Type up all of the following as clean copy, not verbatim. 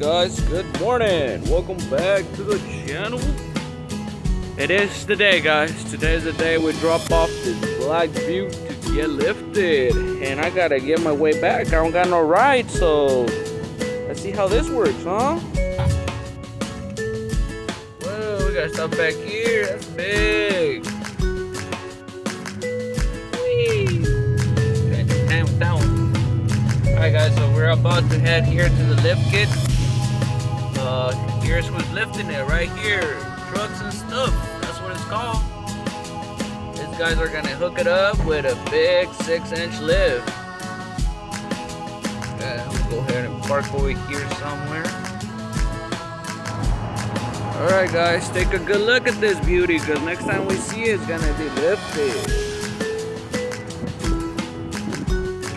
guys, good morning. Welcome back to the channel. It is the day, guys. Today is the day we drop off this black Butte to get lifted, and I gotta get my way back. I don't got no ride, so let's see how this works, huh? Whoa, we got stuff back here. That's big. Whee! Down. Alright guys, so we're about to head here to the lift kit. Here's who's lifting it right here. Trucks and stuff, that's what it's called. These guys are gonna hook it up with a big 6-inch lift. Yeah, we'll go ahead and park over here somewhere. Alright guys, take a good look at this beauty, because next time we see it, it's gonna be lifted.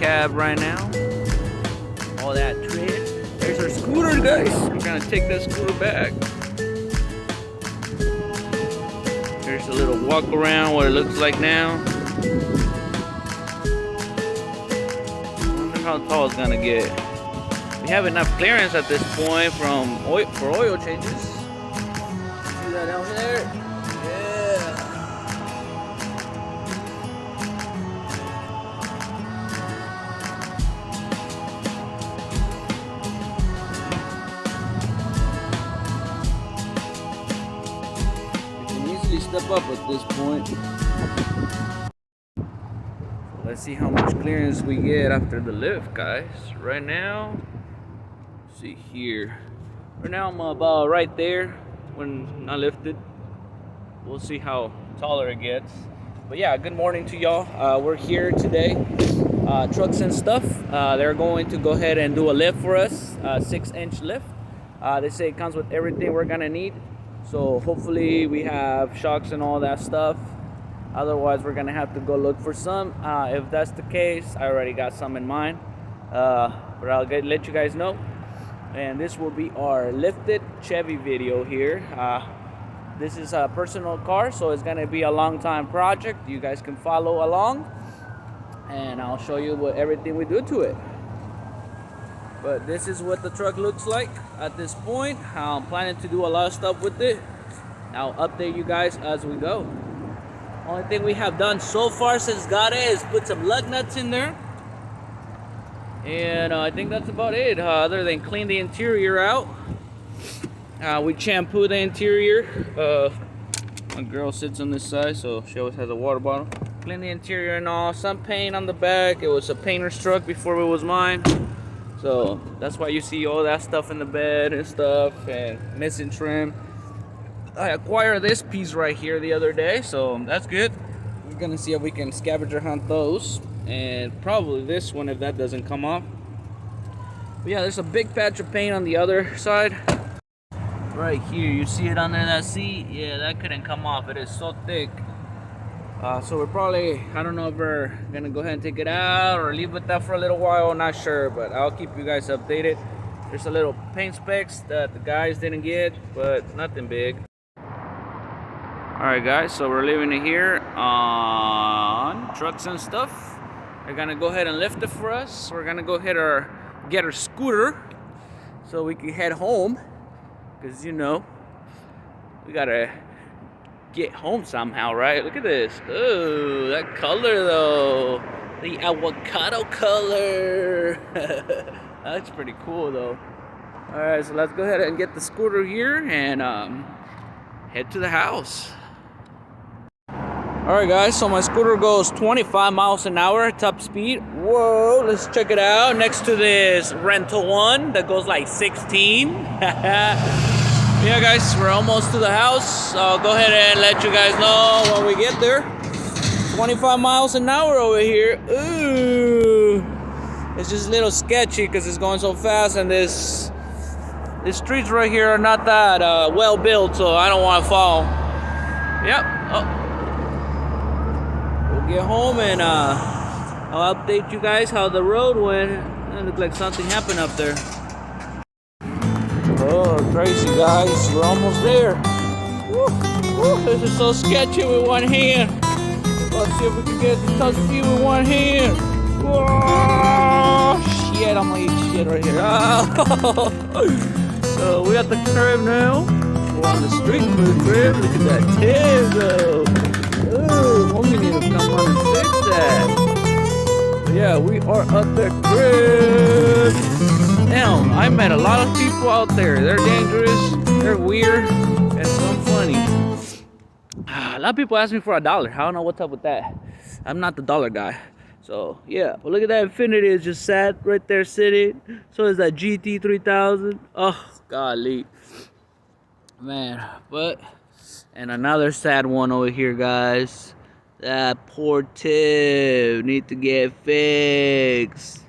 Cab right now. All that tread. There's our scooter, guys. We're gonna take that scooter back. There's a little walk around what it looks like now. I wonder how tall it's gonna get. We have enough clearance at this point for oil changes. See that down there? Yeah. Step up at this point. Let's see how much clearance we get after the lift, guys. Right now, let's see here. Right now I'm about right there when I lifted. We'll see how taller it gets. But yeah, good morning to y'all. We're here today. Trucks and stuff. They're going to go ahead and do a lift for us. 6-inch lift. They say it comes with everything we're gonna need. So hopefully we have shocks and all that stuff. Otherwise we're gonna have to go look for some. If that's the case, I already got some in mind. But I'll let you guys know. And this will be our lifted Chevy video here. This is a personal car, so it's gonna be a long time project. You guys can follow along, and I'll show you everything we do to it. But this is what the truck looks like at this point. I'm planning to do a lot of stuff with it. I'll update you guys as we go. Only thing we have done so far since got it is put some lug nuts in there. And I think that's about it, other than clean the interior out. We shampoo the interior. My girl sits on this side, so she always has a water bottle. Clean the interior and all. Some paint on the back. It was a painter's truck before it was mine. So that's why you see all that stuff in the bed and stuff and missing trim. I acquired this piece right here the other day, so that's good. We're gonna see if we can scavenger hunt those, and probably this one if that doesn't come off. But yeah, there's a big patch of paint on the other side. Right here, you see it under that seat? Yeah, that couldn't come off. It is so thick. So we're probably, I don't know if we're gonna go ahead and take it out or leave it there for a little while, I'm not sure, but I'll keep you guys updated. There's a little paint specks that the guys didn't get, but nothing big. Alright guys, so we're leaving it here on trucks and stuff. They're gonna go ahead and lift it for us. We're gonna go ahead and get our scooter so we can head home, because you know, we gotta get home somehow, right? Look at this. Oh, that color though. The avocado color. That's pretty cool though. Alright, so let's go ahead and get the scooter here and head to the house. Alright guys, so my scooter goes 25 miles an hour top speed. Whoa, let's check it out. Next to this rental one that goes like 16. Yeah guys, we're almost to the house. I'll go ahead and let you guys know when we get there. 25 miles an hour over here. Ooh, it's just a little sketcy because it's going so fast, and the streets right here are not that well built, so I don't want to fall. Yep. We'll get home and I'll update you guys how the road went. It looked like something happened up there. Oh, crazy guys, we're almost there. Woo, woo, this is so sketchy with one hand. Let's see if we can get this touch view with one hand. Whoa, shit, I'm gonna eat shit right here. Oh. So we got the crib now. We're on the street for the crib. Look at that tail though. Oh, homie need to come on and fix that. But yeah, we are at the crib. Damn, I met a lot of people out there. They're dangerous, they're weird, and some funny. A lot of people ask me for $1. I don't know what's up with that. I'm not the dollar guy. So yeah, but look at that Infinity is just sat right there sitting. So is that GT 3000. Oh golly, man. But and another sad one over here, guys. That poor tip need to get fixed.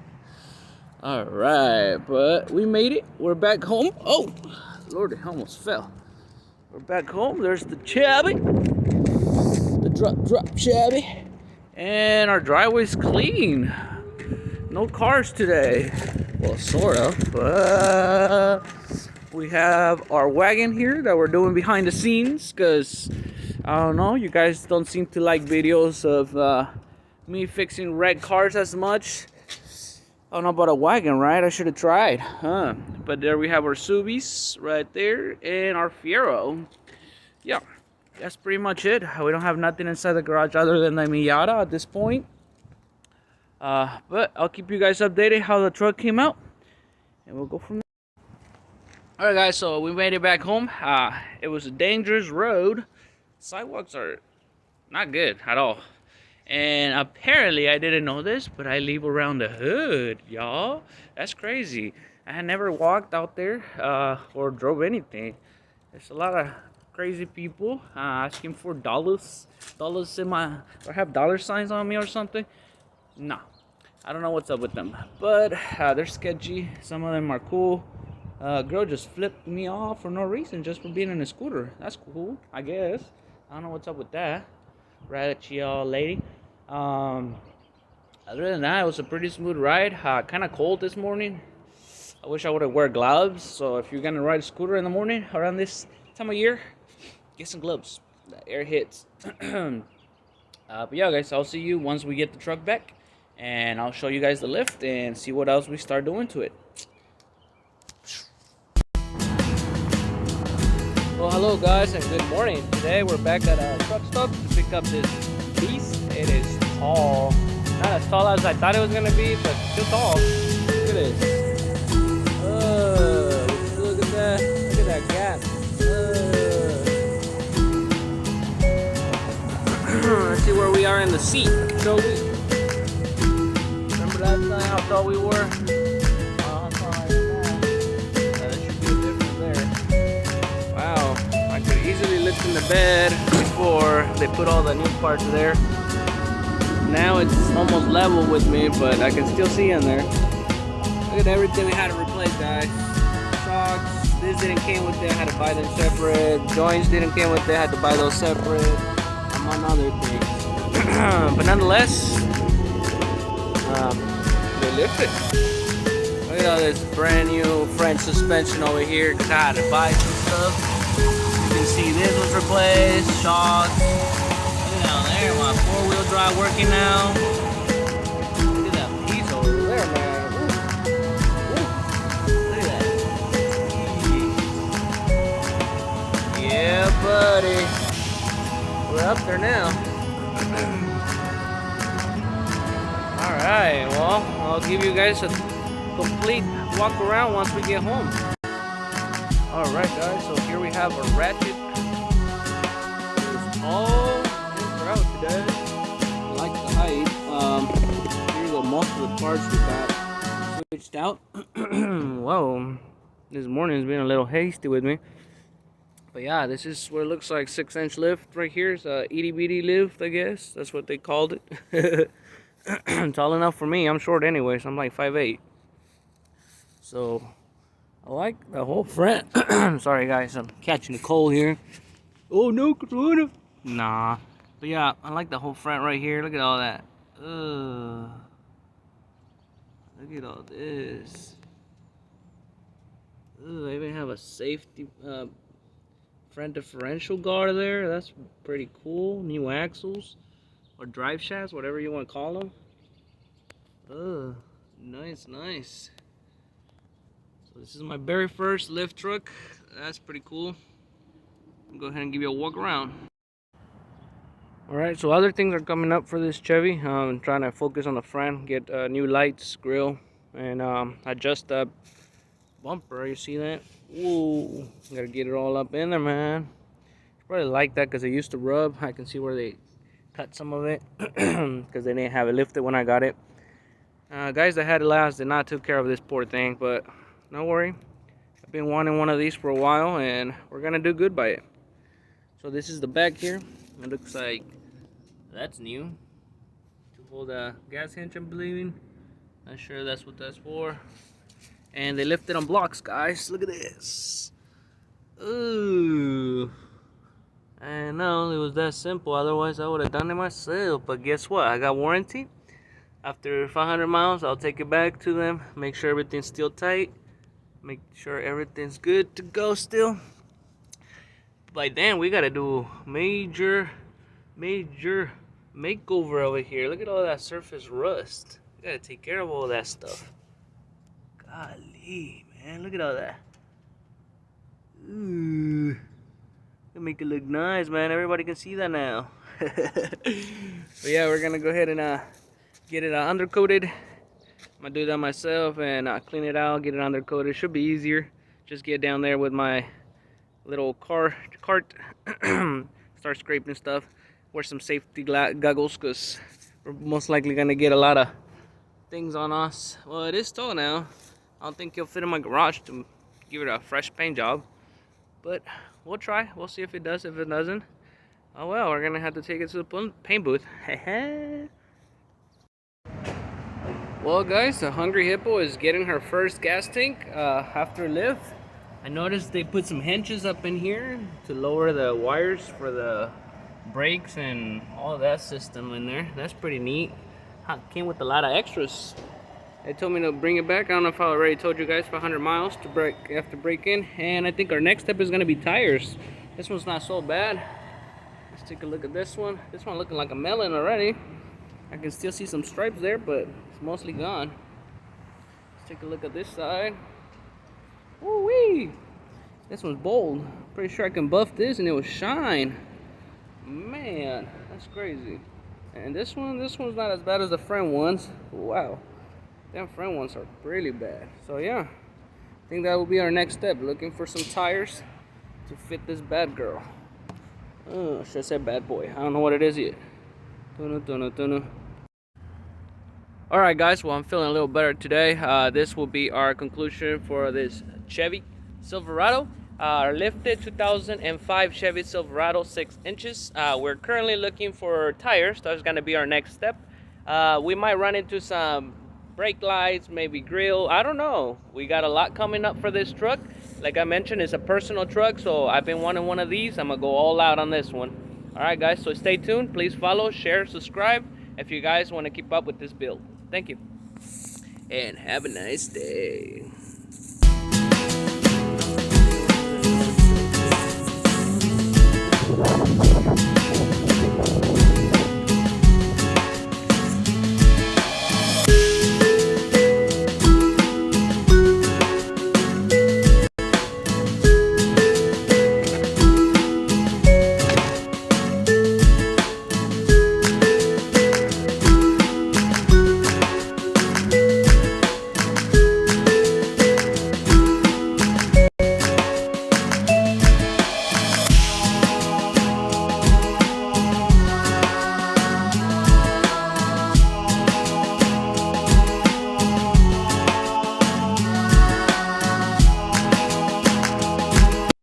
All right, but we made it. We're back home. Oh Lord, it almost fell. We're back home. There's the Chevy, the drop Chevy. And our driveway's clean. No cars today. Well, sort of. But we have our wagon here that we're doing behind the scenes. Because, I don't know, you guys don't seem to like videos of me fixing red cars as much. I don't know about a wagon, right? I should have tried. But there we have our Subis right there. And our Fiero. Yeah. That's pretty much it. We don't have nothing inside the garage other than the Miata at this point. But I'll keep you guys updated how the truck came out. And we'll go from there. Alright guys, so we made it back home. It was a dangerous road. Sidewalks are not good at all. And apparently, I didn't know this, but I live around the hood, y'all. That's crazy. I had never walked out there or drove anything. There's a lot of crazy people asking for dollars in my, or have dollar signs on me or something. Nah, I don't know what's up with them, but they're sketchy. Some of them are cool. Girl just flipped me off for no reason, just for being in a scooter. That's cool, I guess. I don't know what's up with that. Right at y'all, lady. Other than that, it was a pretty smooth ride. Kind of cold this morning. I wish I would have wear gloves. So if you're gonna ride a scooter in the morning around this time of year, get some gloves. The air hits. But yeah, guys, I'll see you once we get the truck back, and I'll show you guys the lift and see what else we start doing to it. Well, hello guys, and good morning. Today we're back at a truck stop to pick up this beast. It is tall. Not as tall as I thought it was gonna be, but still tall. Look at this. Look at that. Look at that gap. Let's see where we are in the seat, shall we? Remember that time how tall we were? How tall like that? There should be a difference there. Wow, I could easily lift in the bed before they put all the new parts there. Now it's almost level with me, but I can still see in there. Look at everything we had to replace, guys. Shocks, this didn't came with it, I had to buy them separate. Joints didn't came with it, I had to buy those separate. Among other things. But nonetheless, they lifted. Look at all this brand new French suspension over here, because I had to buy some stuff. You can see this was replaced, shocks. Look down there, my 4-wheel drive working now. Look at that piece over there, man. Look at that. Yeah, buddy. We're up there now. Alright, well, I'll give you guys a complete walk around once we get home. Alright guys, so here we have a ratchet. It's all in out today. I like the height. Here's most of the parts we got switched out. Whoa, this morning has been a little hasty with me. But yeah, this is what it looks like. 6-inch lift right here. It's a itty bitty lift, I guess. That's what they called it. Tall enough for me. I'm short anyway, so I'm like 5'8". So I like the whole front. Sorry guys, I'm catching a cold here. Oh no, Corona. Nah. But yeah, I like the whole front right here. Look at all that. Look at all this. I even have a safety front differential guard there. That's pretty cool. New axles or drive shafts, whatever you want to call them. Nice. So this is my very first lift truck. That's pretty cool. I'll go ahead and give you a walk around. Alright, so other things are coming up for this Chevy. I'm trying to focus on the front, get new lights, grill, and adjust the bumper. You see that? Whoa, gotta get it all up in there, man. Probably like that because it used to rub. I can see where they cut some of it because they didn't have it lifted when I got it. Guys that had it last did not take care of this poor thing, but no worry. I've been wanting one of these for a while and we're gonna do good by it. So this is the back here. It looks like that's new to hold a gas hinge, I'm believing. Not sure that's what that's for. And they lift it on blocks, guys. Look at this. Ooh. I know it was that simple, otherwise I would have done it myself. But guess what? I got warranty. After 500 miles, I'll take it back to them, make sure everything's still tight, make sure everything's good to go still. By then, we gotta do major makeover over here. Look at all that surface rust. We gotta take care of all that stuff. Golly, man, look at all that. Ooh. Make it look nice, man. Everybody can see that now. But yeah, we're gonna go ahead and get it undercoated. I'm gonna do that myself and clean it out, get it undercoated. Should be easier. Just get down there with my little cart, start scraping stuff. Wear some safety goggles because we're most likely gonna get a lot of things on us. Well, it is tall now. I don't think it'll fit in my garage to give it a fresh paint job, but we'll try. We'll see if it does. If it doesn't, oh well, we're gonna have to take it to the paint booth. Well, guys, the Hungry Hippo is getting her first gas tank after lift. I noticed they put some hinges up in here to lower the wires for the brakes and all that system in there. That's pretty neat. Came with a lot of extras. They told me to bring it back. I don't know if I already told you guys, 500 miles to have to break in. And I think our next step is going to be tires. This one's not so bad. Let's take a look at this one. This one looking like a melon already. I can still see some stripes there, but it's mostly gone. Let's take a look at this side. Woo-wee! This one's bold. Pretty sure I can buff this and it will shine. Man, that's crazy. And this one's not as bad as the front ones. Wow. Them front ones are really bad. So yeah, I think that will be our next step. Looking for some tires to fit this bad girl. Oh, should I say bad boy? I don't know what it is yet. Alright guys, well I'm feeling a little better today. This will be our conclusion for this Chevy Silverado. Lifted 2005 Chevy Silverado 6 inches. We're currently looking for tires. That's going to be our next step. We might run into some brake lights, maybe grill, I don't know. We got a lot coming up for this truck. Like I mentioned, it's a personal truck, so I've been wanting one of these. I'm gonna go all out on this one. Alright guys, so stay tuned. Please follow, share, subscribe if you guys want to keep up with this build. Thank you and have a nice day.